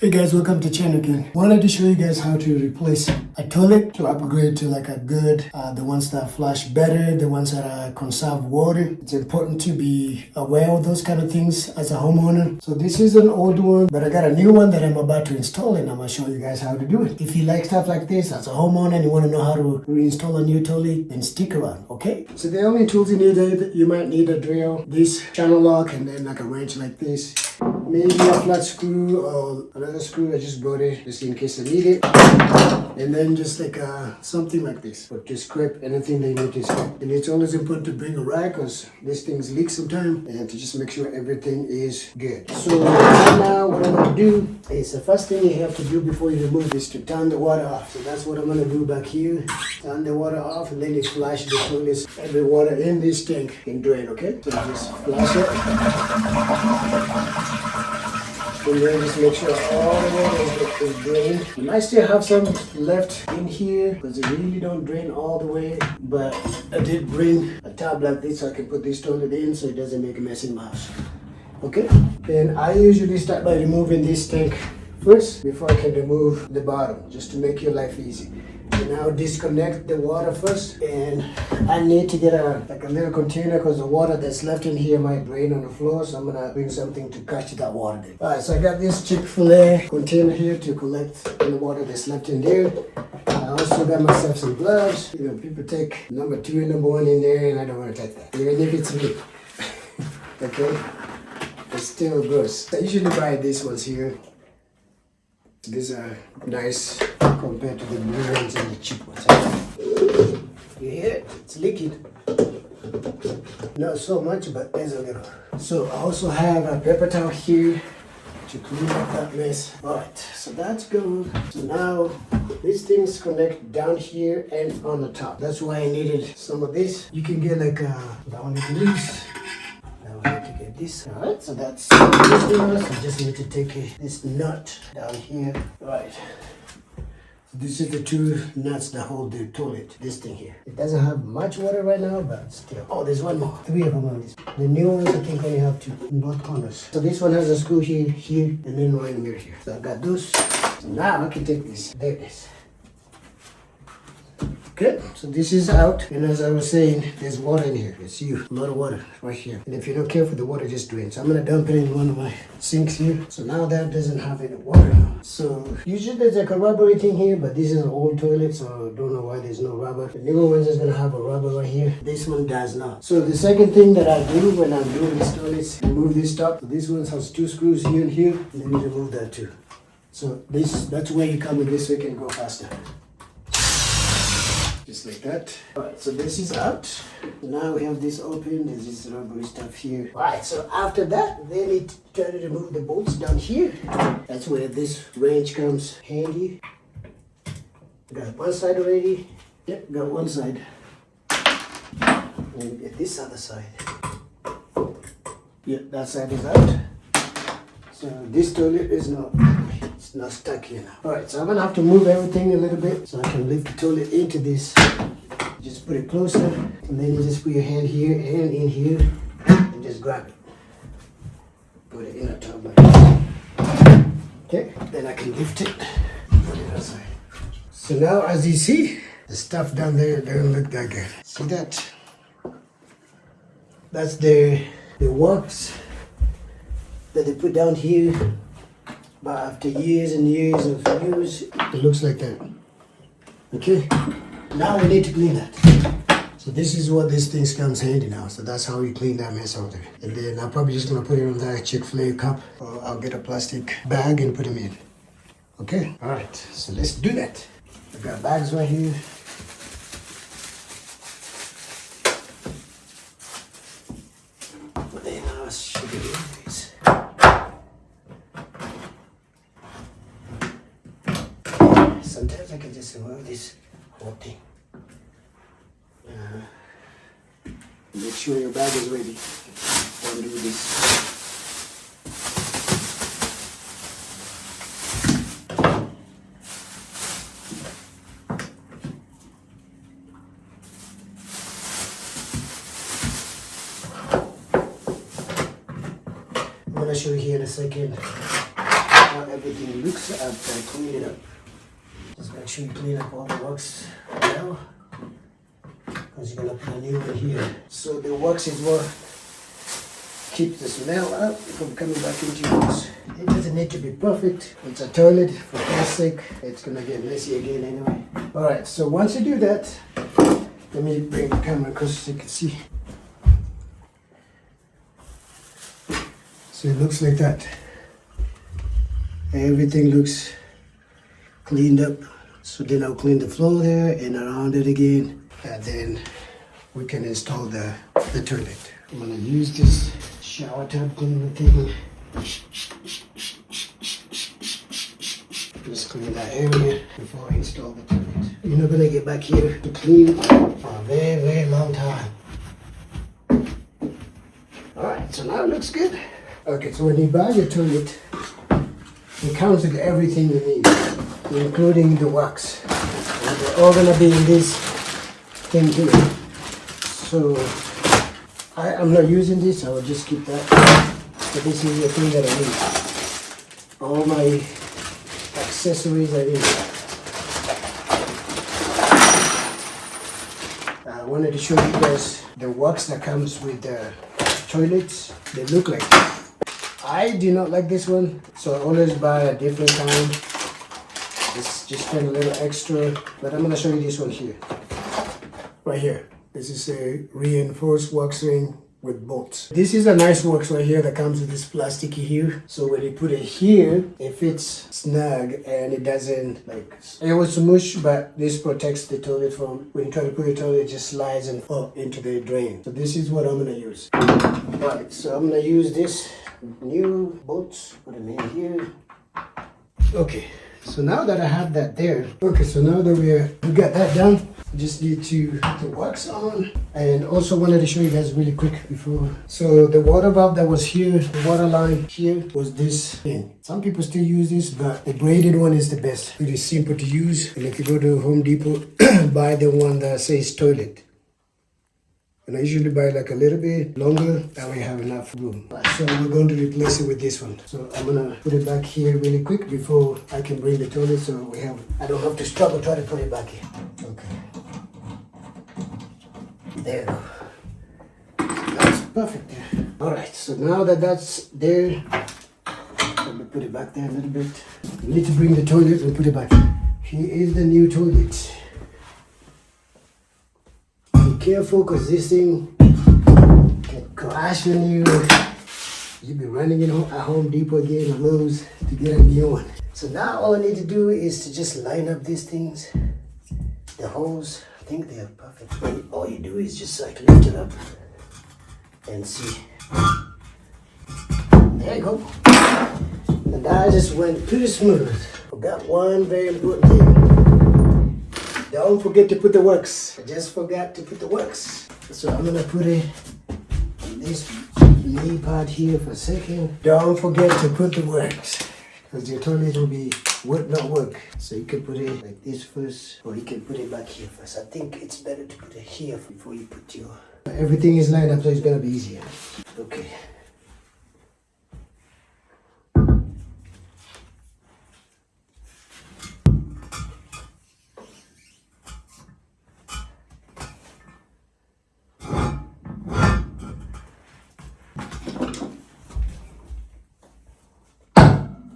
Hey guys, welcome to channel again. Wanted to show you guys how to replace a toilet to upgrade to like a good, the ones that flush better, the ones that conserve water. It's important to be aware of those kind of things as a homeowner. So this is an old one, but I got a new one that I'm about to install and I'm gonna show you guys how to do it. If you like stuff like this as a homeowner and you want to know how to reinstall a new toilet, then stick around, okay? So the only tools you need, you might need a drill, this channel lock, and then like a wrench like this. Maybe a flat screw or another screw. I just brought it just in case I need it. And then just like something like this, but to scrape anything they need to scrape. And it's always important to bring a rag because these things leak sometimes, and to just make sure everything is good. So now what I'm going to do is the first thing you have to do before you remove is to turn the water off. So that's what I'm going to do back here. Turn the water off, and then you flush the toilet. Every water in this tank can drain, okay? So just flush it. And then just make sure all the water is drained. You might still have some left in here because it really don't drain all the way. But I did bring a tub like this so I can put this toilet in so it doesn't make a mess in my house. Okay? Then I usually start by removing this tank first before I can remove the bottom, just to make your life easy. And now disconnect the water first, and I need to get a little container because the water that's left in here might drain on the floor, so I'm gonna bring something to catch that water there. Alright, so I got this Chick-fil-A container here to collect the water that's left in there. I also got myself some gloves. You know, people take number 2 and number 1 in there, and I don't want to touch that, even if it's me. Okay, it's still gross. I usually buy these ones here. These are nice compared to the blue ones and the cheap ones. You hear it? It's leaking. Not so much, but there's a little. So I also have a paper towel here to clean up that mess. Alright, so that's good. So now these things connect down here and on the top. That's why I needed some of this. You can get like that one is loose. This. Alright, so that's this one. I just need to take this nut down here. Alright. So this is the 2 nuts that hold the toilet. This thing here. It doesn't have much water right now, but still. Oh, there's one more. 3 of them on this. The new ones I think only have 2 in both corners. So this one has a screw here, and then right in the middle here. So I got those. So now I can take this. There it is. Okay, so this is out, and as I was saying, there's water in here. It's a lot of water right here. And if you're not careful, the water just drains. So I'm gonna dump it in one of my sinks here. So now that doesn't have any water. So usually there's like a rubbery thing here, but this is an old toilet, so I don't know why there's no rubber. The newer ones is gonna have a rubber right here. This one does not. So the second thing that I do when I'm doing this toilet is remove this top. So this one has 2 screws here and here, and then you remove that too. So that's where you come with this so you can go faster. Just like that. Alright, so this is out. Now we have this open. There's this rubbery stuff here. Alright, so after that, then it try to remove the bolts down here. That's where this wrench comes handy. Got one side already. Yep, got one side. And get this other side. Yep, that side is out. So this toilet is not stuck here now. Alright, so I'm gonna have to move everything a little bit so I can lift the toilet into this. Just put it closer, and then you just put your hand here and in here and just grab it. Put it in a tub like this. Okay, then I can lift it. Put it outside. So now as you see, the stuff down there doesn't look that good. See that? That's the wax that they put down here. But after years and years of use, it looks like that. Okay, now we need to clean that. So this is what this thing comes handy now. So that's how we clean that mess out there. And then I'm probably just gonna put it on that Chick-fil-A cup, or I'll get a plastic bag and put them in. Okay, all right, so let's do that. I've got bags right here. But then I'll show you this. Sometimes I can just remove this whole thing. Make sure your bag is ready. Don't do this. I'm going to show you here in a second how everything looks after I clean it up. Just make sure you clean up all the wax well, because you're gonna put a new one here. So the wax is what keeps the smell up from coming back into your house. It doesn't need to be perfect. It's a toilet, for God's sake. It's gonna get messy again anyway. Alright, so once you do that, let me bring the camera across so you can see. So it looks like that. Everything looks cleaned up. So then I'll clean the floor there and around it again, and then we can install the toilet. I'm gonna use this shower tub cleaner thing. Just clean that area before I install the toilet. You're not gonna get back here to clean for a very, very long time. Alright, so now it looks good. Okay, so when you buy your toilet, it comes with everything you need, including the wax. And they're all gonna be in this thing here. So I'm not using this, I will just keep that. But this is the thing that I need. All my accessories I need. I wanted to show you guys the wax that comes with the toilets. They look like that. I do not like this one, so I always buy a different kind. Just spend a little extra, but I'm gonna show you this one here. Right here. This is a reinforced wax ring with bolts. This is a nice wax right here that comes with this plasticky here. So when you put it here, it fits snug and it doesn't it will smush, but this protects the toilet from, when you try to put your toilet, it just slides and up into the drain. So this is what I'm gonna use. Alright, so I'm gonna use this new bolts, put them in here. Okay, so now that I have that there, okay, so now that we got that done, I just need to put the wax on. And also wanted to show you guys really quick before. So the water valve that was here, the water line here, was this thing. Some people still use this, but the braided one is the best. It is simple to use. And if you go to Home Depot, buy the one that says toilet. And I usually buy like a little bit longer, that way I have enough room. So we're going to replace it with this one. So I'm gonna put it back here really quick before I can bring the toilet, so I don't have to struggle trying to put it back here. Okay. There you go. That's perfect there. Alright, so now that that's there, let me put it back there a little bit. You need to bring the toilet and put it back. Here is the new toilet. Be careful, because this thing can crash on you. You'll be running in at Home Depot again or Lowe's to get a new one. So now all I need to do is to just line up these things, the holes. I think they are perfect. And all you do is just lift it up and see. There you go. And that just went pretty smooth. Forgot one very important thing. Don't forget to put the wax. I just forgot to put the wax. So I'm gonna put it on this knee part here for a second. Don't forget to put the wax, because your toilet will not work. So you can put it like this first, or you can put it back here first. I think it's better to put it here before you put your... Everything is lined up, so it's gonna be easier. Okay.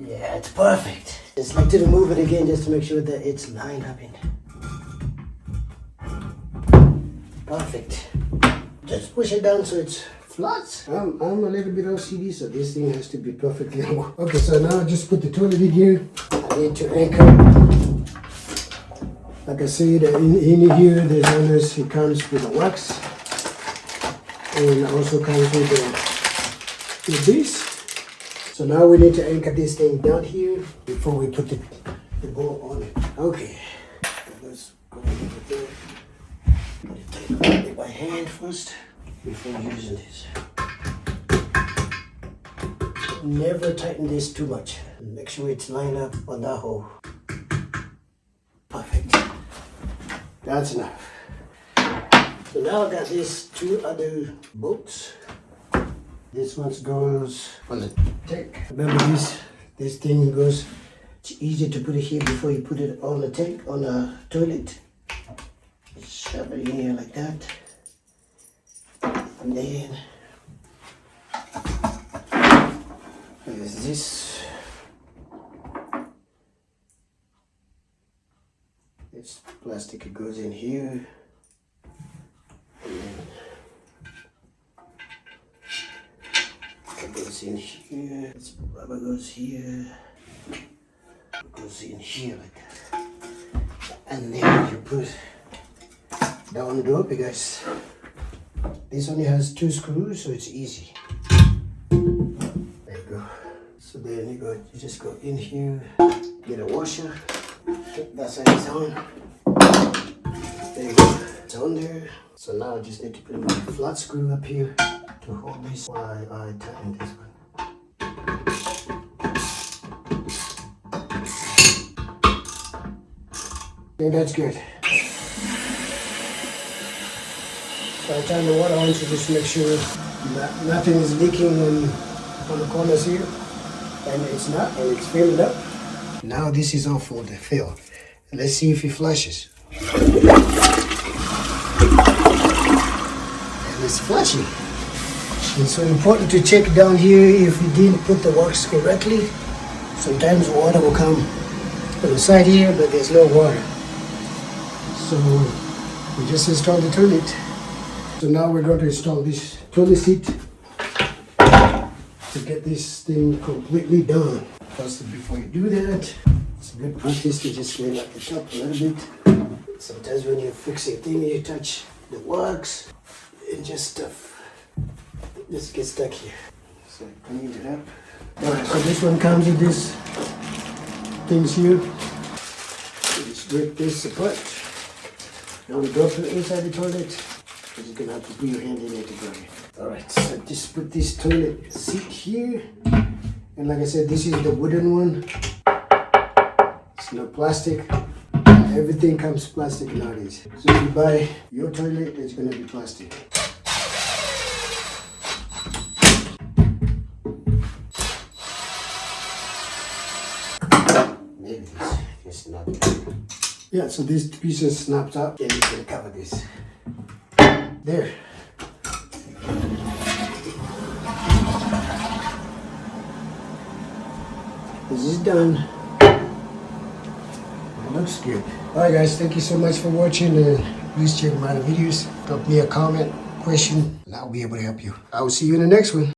Yeah, it's perfect. Just like to remove it again just to make sure that it's lined up in. Perfect. Just push it down so it's flat. I'm a little bit OCD, so this thing has to be perfectly level. Okay, so now I just put the toilet in here. I need to anchor. Like I said, in here, there's always, it comes with the wax. And also comes with this. So now we need to anchor this thing down here before we put the bolt on it. Okay. Let's go over there. Tighten it by hand first before using this. Never tighten this too much. Make sure it's lined up on that hole. Perfect. That's enough. So now I got these two other bolts. This one goes on the deck. Remember, This thing goes, it's easier to put it here before you put it on the tank, on the toilet. Shove it in here like that. And then there's this. This plastic, it goes in here. And then it goes in here. This rubber goes here. It goes in here like that. And then you put down the door because this only has 2 screws, so it's easy. There you go. So then you just go in here, get a washer. That side is on. There you go. It's on there. So now I just need to put my flat screw up here to hold this while I tighten this one. I think that's good. So I turn the water on to just make sure that nothing is leaking on the corners here. And it's not, and it's filled up. Now this is all for the fill. Let's see if it flushes. And it's flushing. It's so important to check down here if you didn't put the wax correctly. Sometimes water will come on the side here, but there's no water. So we just installed the toilet. So now we're going to install this toilet seat to get this thing completely done. First, before you do that, it's a good practice to just clean up the top a little bit. Sometimes when you're fixing things, you touch the wax and just stuff just gets stuck here. So I cleaned it up. Alright, so this one comes with this things here. So just rip this apart. Now we go inside the toilet. You're just gonna have to put your hand in there to go here. Alright, so just put this toilet seat here. And like I said, this is the wooden one. It's no plastic. Everything comes plastic nowadays. So if you buy your toilet, it's gonna be plastic. Maybe it's not. Yeah, so this piece is snapped up and you can cover this. There. This is done. It looks good. Alright guys, thank you so much for watching, and please check my other videos. Drop me a comment, question, and I'll be able to help you. I will see you in the next one.